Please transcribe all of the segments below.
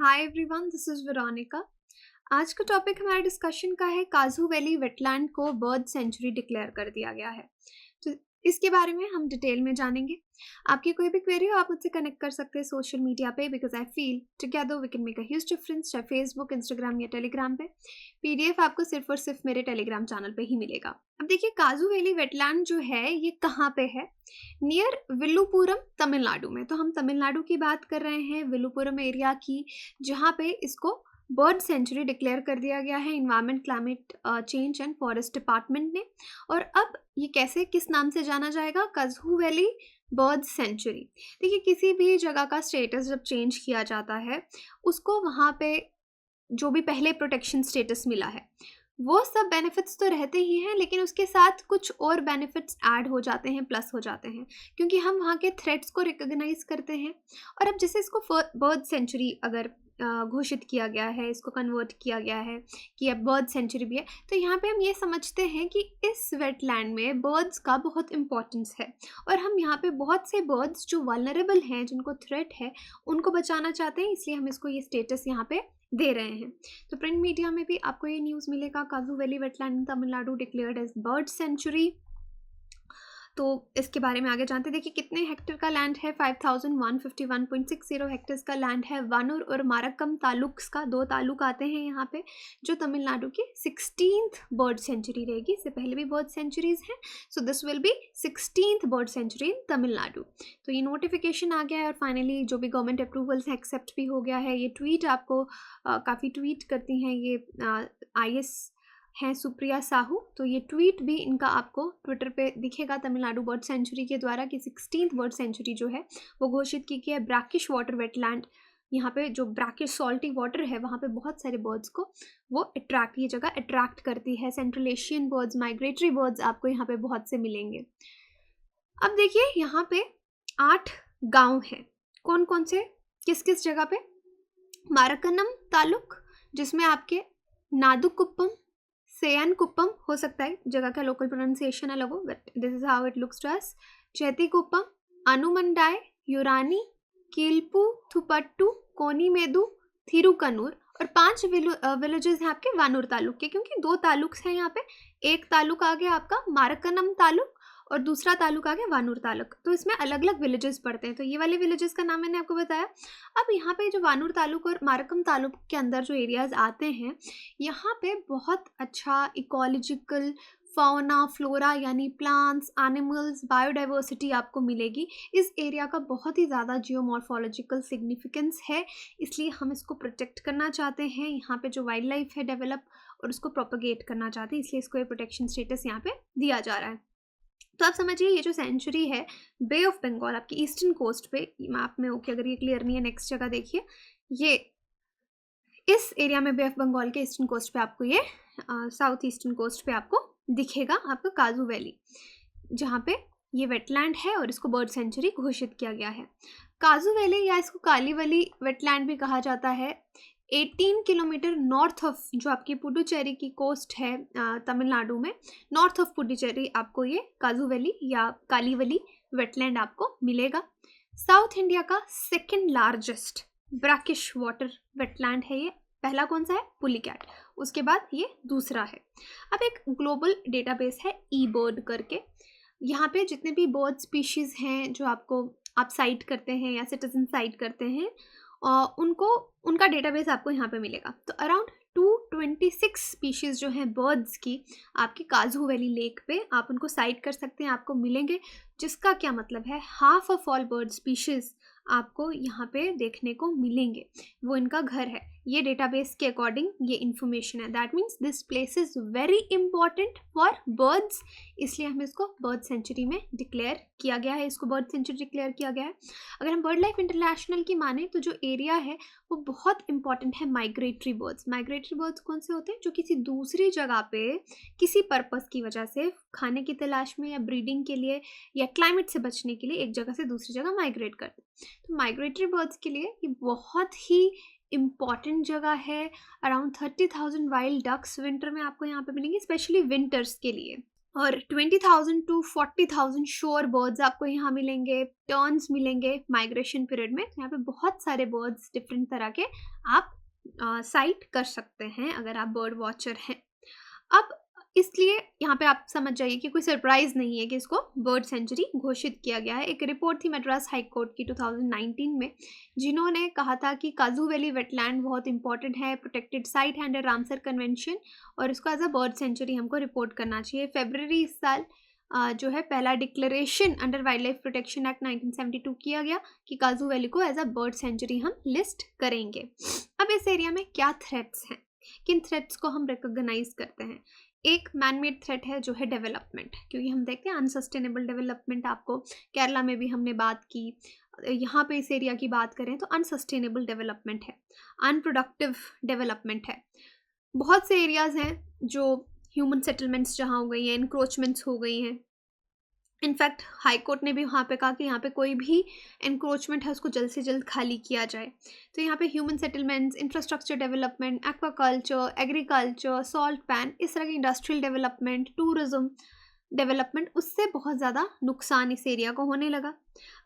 Hi everyone, this is Veronica. आज का topic हमारे डिस्कशन का है काजू वैली वेटलैंड को बर्ड सेंचुरी डिक्लेयर कर दिया गया है। तो इसके बारे में हम डिटेल में जानेंगे। आपकी कोई भी क्वेरी हो आप मुझसे कनेक्ट कर सकते हैं सोशल मीडिया पे, because I feel together we can make a huge difference, चाहे फेसबुक, इंस्टाग्राम या टेलीग्राम पे। पीडीएफ आपको सिर्फ और सिर्फ मेरे टेलीग्राम चैनल पे ही मिलेगा। अब देखिए, काजू वैली वेटलैंड जो है ये कहाँ पे है? नियर विल्लुपुरम, तमिलनाडु में। तो हम तमिलनाडु की बात कर रहे हैं, विल्लुपुरम एरिया की, जहाँ पे इसको बर्ड सेंचुरी डिक्लेयर कर दिया गया है environment, climate change and forest department ने। और अब ये कैसे, किस नाम से जाना जाएगा? काजू वैली बर्ड सेंचुरी। देखिए, किसी भी जगह का स्टेटस जब चेंज किया जाता है, उसको वहाँ पे जो भी पहले प्रोटेक्शन स्टेटस मिला है वो सब बेनिफिट्स तो रहते ही हैं, लेकिन उसके साथ कुछ और बेनिफिट्स ऐड हो जाते हैं, प्लस हो जाते हैं, क्योंकि हम वहाँ के थ्रेट्स को रिकॉग्नाइज करते हैं। और अब जैसे इसको बर्ड सेंचुरी अगर घोषित किया गया है, इसको कन्वर्ट किया गया है कि अब बर्ड सेंचुरी भी है, तो यहाँ पे हम ये समझते हैं कि इस वेटलैंड में बर्ड्स का बहुत इंपॉर्टेंस है। और हम यहाँ पे बहुत से बर्ड्स जो वल्नरेबल हैं, जिनको थ्रेट है, उनको बचाना चाहते हैं, इसलिए हम इसको ये स्टेटस यहाँ पे दे रहे हैं। तो प्रिंट मीडिया में भी आपको ये न्यूज़ मिलेगा, Kazhuveli wetland in Tamil Nadu declared as bird sanctuary. तो इसके बारे में आगे जानते हैं। देखिए, कितने हेक्टेयर का लैंड है? 5151.60 हेक्टेयर्स का लैंड है। वानूर और मारक्कम तालुक्स का, दो तालुक आते हैं यहाँ पे, जो तमिलनाडु की 16th बर्ड सेंचुरी रहेगी। इससे पहले भी बर्ड सेंचुरीज हैं, so this will be 16th bird sanctuary in Tamil Nadu. तो ये नोटिफिकेशन आ गया है और फाइनली जो भी गवर्नमेंट अप्रूवल्स है एक्सेप्ट भी हो गया है। ये ट्वीट आपको काफ़ी ट्वीट करती हैं ये IS हैं सुप्रिया साहू, तो ये ट्वीट भी इनका आपको ट्विटर पे दिखेगा तमिलनाडु बर्ड सेंचुरी के द्वारा कि 16th बर्ड सेंचुरी जो है वो घोषित की गई है। ब्रैकिश वाटर वेटलैंड, यहाँ पे जो ब्रैकिश सॉल्टी वाटर है वहाँ पे बहुत सारे बर्ड्स को वो अट्रैक्ट, ये जगह अट्रैक्ट करती है। Central Asian birds, migratory birds आपको यहाँ पे बहुत से मिलेंगे। अब देखिए, यहाँ पे 8 गाँव हैं। कौन कौन से, किस किस जगह पे? मारक्कनम तालुक, जिसमें आपके नादुकुप्पम, सेयन कुप्पम हो सकता है, जगह का लोकल प्रोनाउंसिएशन अलग हो, but this is how it looks to us. Chettikuppam, Anumandai, Urani, Keezhputhupattu, Konimedu, Thirukanur. और 5 विलेजेस हैं आपके वानूर तालुक के, क्योंकि 2 तालुक्स हैं यहाँ पे। एक तालुक आ गया आपका मारक्कनम तालुक और दूसरा तालुक आ गया वानूर तालुक। तो इसमें अलग अलग विलेजेस पड़ते हैं, तो ये वाले विलेजेस का नाम मैंने आपको बताया। अब यहाँ पे जो वानूर तालुक और मारक्कम तालुक के अंदर जो एरियाज आते हैं, यहाँ पे बहुत अच्छा इकोलॉजिकल फाउना फ्लोरा, यानी प्लांट्स, एनिमल्स, बायोडाइवर्सिटी आपको मिलेगी। इस एरिया का बहुत ही ज़्यादा जियोमॉर्फोलॉजिकल सिग्निफिकेंस है, इसलिए हम इसको प्रोटेक्ट करना चाहते हैं। यहाँ पे जो वाइल्ड लाइफ है डेवलप, और उसको प्रोपगेट करना चाहते हैं, इसलिए इसको ये प्रोटेक्शन स्टेटस यहाँ पे दिया जा रहा है। तो आप समझिए, ये जो सेंचुरी है बे ऑफ बंगाल आपकी ईस्टर्न कोस्ट पे, मैप में ओके, अगर ये क्लियर नहीं है नेक्स्ट जगह देखिए, ये इस एरिया में बे ऑफ बंगाल के ईस्टर्न कोस्ट पे आपको ये साउथ ईस्टर्न कोस्ट पे आपको दिखेगा आपका काजू वैली, जहाँ पे ये वेटलैंड है और इसको बर्ड सेंचुरी घोषित किया गया है। काजू वैली या इसको काली वैली वेटलैंड भी कहा जाता है। 18 किलोमीटर नॉर्थ ऑफ जो आपकी पुडुचेरी की कोस्ट है तमिलनाडु में, नॉर्थ ऑफ पुडुचेरी आपको ये काजू वैली या काली वैली वेटलैंड आपको मिलेगा। साउथ इंडिया का second largest brackish water wetland है ये। पहला कौन सा है? पुलिकैट, उसके बाद ये दूसरा है। अब एक ग्लोबल डेटाबेस है eBird करके, यहाँ पे जितने भी बर्ड स्पीशीज़ हैं जो आपको आप साइट करते हैं या सिटीजन साइट करते हैं, उनको उनका डेटाबेस आपको यहाँ पे मिलेगा। तो अराउंड 226 स्पीशीज़ जो हैं बर्ड्स की आपकी काजू वैली लेक पे आप उनको साइट कर सकते हैं, आपको मिलेंगे, जिसका क्या मतलब है half of all bird species आपको यहाँ पे देखने को मिलेंगे, वो इनका घर है। ये डेटाबेस के अकॉर्डिंग ये इन्फॉर्मेशन है। That means this place is very important for birds, इसलिए हमें इसको बर्ड सेंचुरी में डिक्लेयर किया गया है, इसको बर्ड सेंचुरी डिक्लेयर किया गया है। अगर हम बर्ड लाइफ इंटरनेशनल की माने तो जो एरिया है वो बहुत इंपॉर्टेंट है माइग्रेटरी बर्ड्स। माइग्रेटरी बर्ड्स कौन से होते हैं? जो किसी दूसरी जगह पे किसी पर्पस की वजह से, खाने की तलाश में या ब्रीडिंग के लिए या क्लाइमेट से बचने के लिए एक जगह से दूसरी जगह माइग्रेट करते हैं। तो माइग्रेटरी बर्ड्स के लिए ये बहुत ही इम्पॉर्टेंट जगह है। अराउंड 30,000 वाइल्ड डक्स विंटर में आपको यहाँ पे मिलेंगे, स्पेशली विंटर्स के लिए। और 20,000 टू 40,000 शोर बर्ड्स आपको यहाँ मिलेंगे, टर्न्स मिलेंगे माइग्रेशन पीरियड में। तो यहाँ पे बहुत सारे बर्ड्स डिफरेंट तरह के आप साइट कर सकते हैं अगर आप बर्ड वॉचर हैं। अब इसलिए यहाँ पे आप समझ जाइए कि कोई सरप्राइज नहीं है कि इसको बर्ड सेंचुरी घोषित किया गया है। एक रिपोर्ट थी मद्रास हाई कोर्ट की 2019 में, जिन्होंने कहा था कि काजू वैली वेटलैंड बहुत इंपॉर्टेंट है, प्रोटेक्टेड साइट है अंडर रामसर कन्वेंशन, और इसको एज अ बर्ड सेंचुरी हमको रिपोर्ट करना चाहिए। फरवरी इस साल जो है पहला declaration under wild life protection act 1972 किया गया कि काजू वैली को एज अ बर्ड सेंचुरी हम लिस्ट करेंगे। अब इस एरिया में क्या थ्रेट्स हैं, किन थ्रेट्स को हम रिकॉग्नाइज करते हैं? एक मैनमेड थ्रेट है जो है डेवलपमेंट, क्योंकि हम देखते हैं अनसस्टेनेबल डेवलपमेंट, आपको केरला में भी हमने बात की, यहाँ पे इस एरिया की बात करें तो अनसस्टेनेबल डेवलपमेंट है, अनप्रोडक्टिव डेवलपमेंट है। बहुत से एरियाज हैं जो ह्यूमन सेटलमेंट्स जहाँ हो गई हैं, इंक्रोचमेंट्स हो गई हैं। इनफैक्ट हाई कोर्ट ने भी वहाँ पे कहा कि यहाँ पे कोई भी एनक्रोचमेंट है उसको जल्द से जल्द खाली किया जाए। तो यहाँ पे human settlements, infrastructure development, aquaculture, agriculture, salt pan, इस तरह की इंडस्ट्रियल डेवलपमेंट, टूरिज्म डेवलपमेंट, उससे बहुत ज़्यादा नुकसान इस एरिया को होने लगा।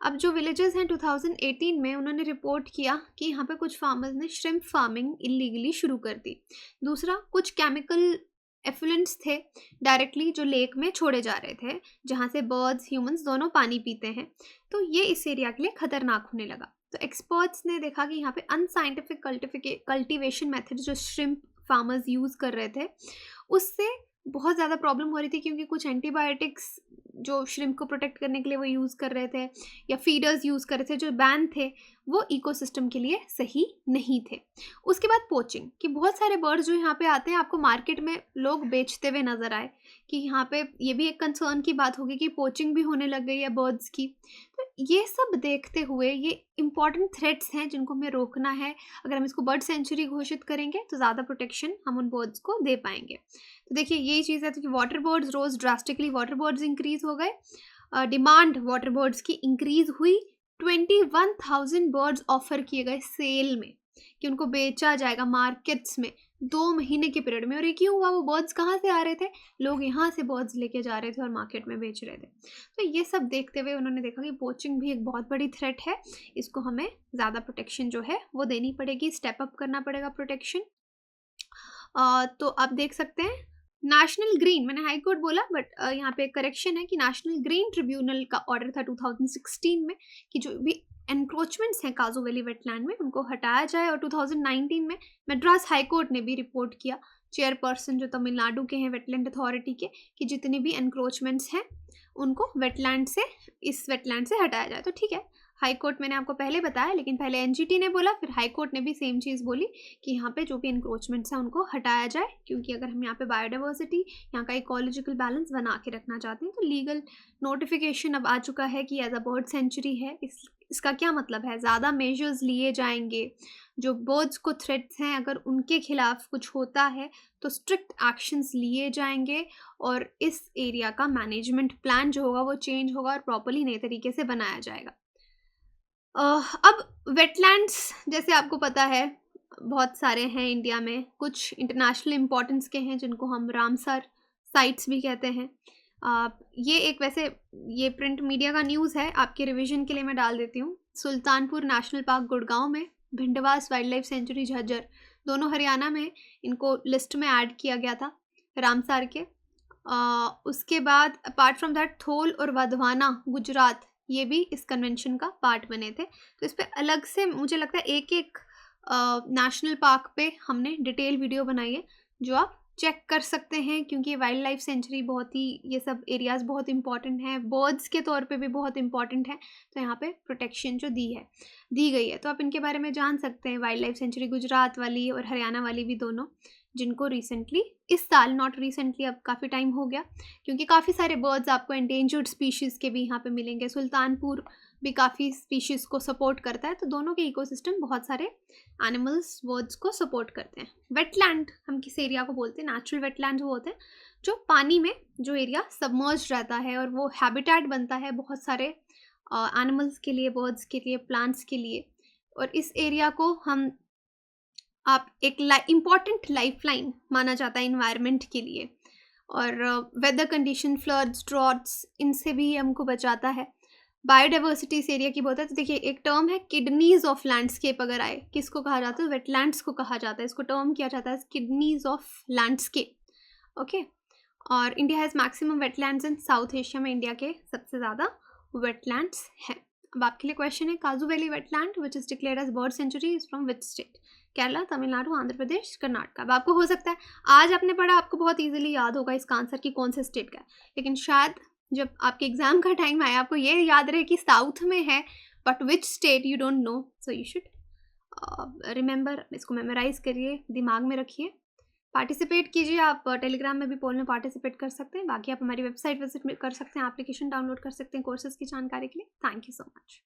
अब जो विलेजेस हैं 2018 में उन्होंने रिपोर्ट किया कि यहाँ पे कुछ फार्मर्स ने श्रिम्प फार्मिंग इलीगली शुरू कर दी। दूसरा, कुछ केमिकल एफ्लुएंट्स थे डायरेक्टली जो लेक में छोड़े जा रहे थे, जहाँ से बर्ड्स, ह्यूमंस दोनों पानी पीते हैं, तो ये इस एरिया के लिए खतरनाक होने लगा। तो एक्सपर्ट्स ने देखा कि यहाँ पे अनसाइंटिफिक कल्टिवेशन मेथड जो श्रिम्प फार्मर्स यूज़ कर रहे थे उससे बहुत ज़्यादा प्रॉब्लम हो रही थी, क्योंकि कुछ एंटीबायोटिक्स जो श्रिम्प को प्रोटेक्ट करने के लिए वो यूज़ कर रहे थे या फीडर्स यूज़ कर रहे थे जो बैन थे, वो इकोसिस्टम के लिए सही नहीं थे। उसके बाद पोचिंग, कि बहुत सारे बर्ड्स जो यहाँ पे आते हैं आपको मार्केट में लोग बेचते हुए नज़र आए, कि यहाँ पे ये भी एक कंसर्न की बात होगी कि पोचिंग भी होने लग गई है बर्ड्स की। तो ये सब देखते हुए ये इंपॉर्टेंट थ्रेट्स हैं जिनको हमें रोकना है। अगर हम इसको बर्ड सेंचुरी घोषित करेंगे तो ज़्यादा प्रोटेक्शन हम उन बर्ड्स को दे पाएंगे। तो देखिए यही चीज़ है, तो कि वाटर बर्ड्स रोज ड्रास्टिकली, वाटर बर्ड्स इंक्रीज हो गए, डिमांड वाटर बर्ड्स की इंक्रीज हुई, 21,000 बर्ड्स ऑफर किए गए सेल में कि उनको बेचा जाएगा मार्केट्स में 2 महीने के पीरियड में। और ये क्यों हुआ? वो बर्ड्स कहाँ से आ रहे थे? लोग यहाँ से बर्ड्स लेके जा रहे थे और मार्केट में बेच रहे थे। तो ये सब देखते हुए उन्होंने देखा कि पोचिंग भी एक बहुत बड़ी थ्रेट है, इसको हमें ज़्यादा प्रोटेक्शन जो है वो देनी पड़ेगी, स्टेप अप करना पड़ेगा प्रोटेक्शन। तो आप देख सकते हैं नेशनल ग्रीन, मैंने हाई कोर्ट बोला बट यहाँ पे करेक्शन है कि नेशनल ग्रीन ट्रिब्यूनल का ऑर्डर था 2016 में कि जो भी एनक्रोचमेंट्स हैं काजू वैली वेटलैंड में उनको हटाया जाए। और 2019 में मद्रास हाई कोर्ट ने भी रिपोर्ट किया, चेयरपर्सन जो तमिलनाडु के हैं वेटलैंड अथॉरिटी के, कि जितने भी एनक्रोचमेंट्स हैं उनको वेटलैंड से, इस वेटलैंड से हटाया जाए। तो ठीक है, हाई कोर्ट मैंने आपको पहले बताया, लेकिन पहले एनजीटी ने बोला, फिर हाई कोर्ट ने भी सेम चीज़ बोली कि यहाँ पे जो भी इंक्रोचमेंट्स हैं उनको हटाया जाए, क्योंकि अगर हम यहाँ पे बायोडाइवर्सिटी, यहाँ का इकोलॉजिकल बैलेंस बना के रखना चाहते हैं। तो लीगल नोटिफिकेशन अब आ चुका है कि एज अ बर्ड सेंचुरी है। इसका क्या मतलब है? ज़्यादा मेजर्स लिए जाएंगे, जो बर्ड्स को थ्रेट्स हैं अगर उनके खिलाफ कुछ होता है तो स्ट्रिक्ट एक्शंस लिए जाएंगे, और इस एरिया का मैनेजमेंट प्लान जो होगा वो चेंज होगा और प्रॉपर्ली नए तरीके से बनाया जाएगा। अब वेटलैंड्स जैसे आपको पता है बहुत सारे हैं इंडिया में, कुछ इंटरनेशनल इम्पोर्टेंस के हैं जिनको हम रामसर साइट्स भी कहते हैं। ये एक वैसे ये प्रिंट मीडिया का न्यूज़ है, आपके रिवीजन के लिए मैं डाल देती हूँ। सुल्तानपुर नेशनल पार्क गुड़गांव में, Bhindawas wild life sanctuary Jhajjar, दोनों हरियाणा में, इनको लिस्ट में ऐड किया गया था रामसर के। उसके बाद अपार्ट फ्रॉम दैट थोल और वधवाना गुजरात, ये भी इस कन्वेंशन का पार्ट बने थे। तो इस पर अलग से मुझे लगता है एक एक नेशनल पार्क पे हमने डिटेल वीडियो बनाई है जो आप चेक कर सकते हैं, क्योंकि वाइल्ड लाइफ सेंचुरी बहुत ही, ये सब एरियाज़ बहुत इंपॉर्टेंट हैं, बर्ड्स के तौर पे भी बहुत इंपॉर्टेंट है। तो यहाँ पे प्रोटेक्शन जो दी गई है, तो आप इनके बारे में जान सकते हैं। वाइल्ड लाइफ सेंचुरी गुजरात वाली और हरियाणा वाली भी दोनों, जिनको रिसेंटली, इस साल, नॉट रिसेंटली, अब काफ़ी टाइम हो गया, क्योंकि काफ़ी सारे बर्ड्स आपको एंडेंजर्ड स्पीशीज़ के भी यहाँ पे मिलेंगे। सुल्तानपुर भी काफ़ी स्पीशीज़ को सपोर्ट करता है, तो दोनों के इकोसिस्टम बहुत सारे एनिमल्स, बर्ड्स को सपोर्ट करते हैं। वेटलैंड हम किस एरिया को बोलते हैं? नेचुरल वेटलैंड वो होते हैं जो पानी में, जो एरिया सबमर्ज रहता है और वो हैबिटेट बनता है बहुत सारे एनिमल्स के लिए, बर्ड्स के लिए, प्लांट्स के लिए। और इस एरिया को हम आप एक इम्पॉर्टेंट लाइफलाइन माना जाता है इन्वायरमेंट के लिए। और वेदर कंडीशन, फ्लड्स, ड्रॉट्स, इनसे भी हमको बचाता है। बायोडाइवर्सिटी इस एरिया की बहुत है। तो देखिए एक टर्म है किडनीज ऑफ लैंडस्केप, अगर आए किसको कहा जाता है, वेटलैंड्स को कहा जाता है, इसको टर्म किया जाता है किडनीज ऑफ लैंडस्केप। ओके, और India has maximum wetlands in south Asia में इंडिया के सबसे ज़्यादा वेटलैंड्स हैं। अब आपके लिए क्वेश्चन है, Kazhuveli wetland which is declared as bird sanctuary is from which state? Kerala, Tamil Nadu, Andhra Pradesh, Karnataka. अब आपको हो सकता है आज आपने पढ़ा, आपको बहुत इजीली याद होगा इसका आंसर कि कौन से स्टेट का है, लेकिन शायद जब आपके एग्जाम का टाइम आए आपको ये याद रहे कि साउथ में है, but which state you don't know. So you should remember, इसको मेमोराइज करिए, दिमाग में रखिए, पार्टिसिपेट कीजिए। आप टेलीग्राम में भी पोल में पार्टिसिपेट कर सकते हैं। बाकी आप हमारी वेबसाइट विजिट कर सकते हैं, एप्लीकेशन डाउनलोड कर सकते हैं कोर्सेज की जानकारी के लिए। Thank you so much.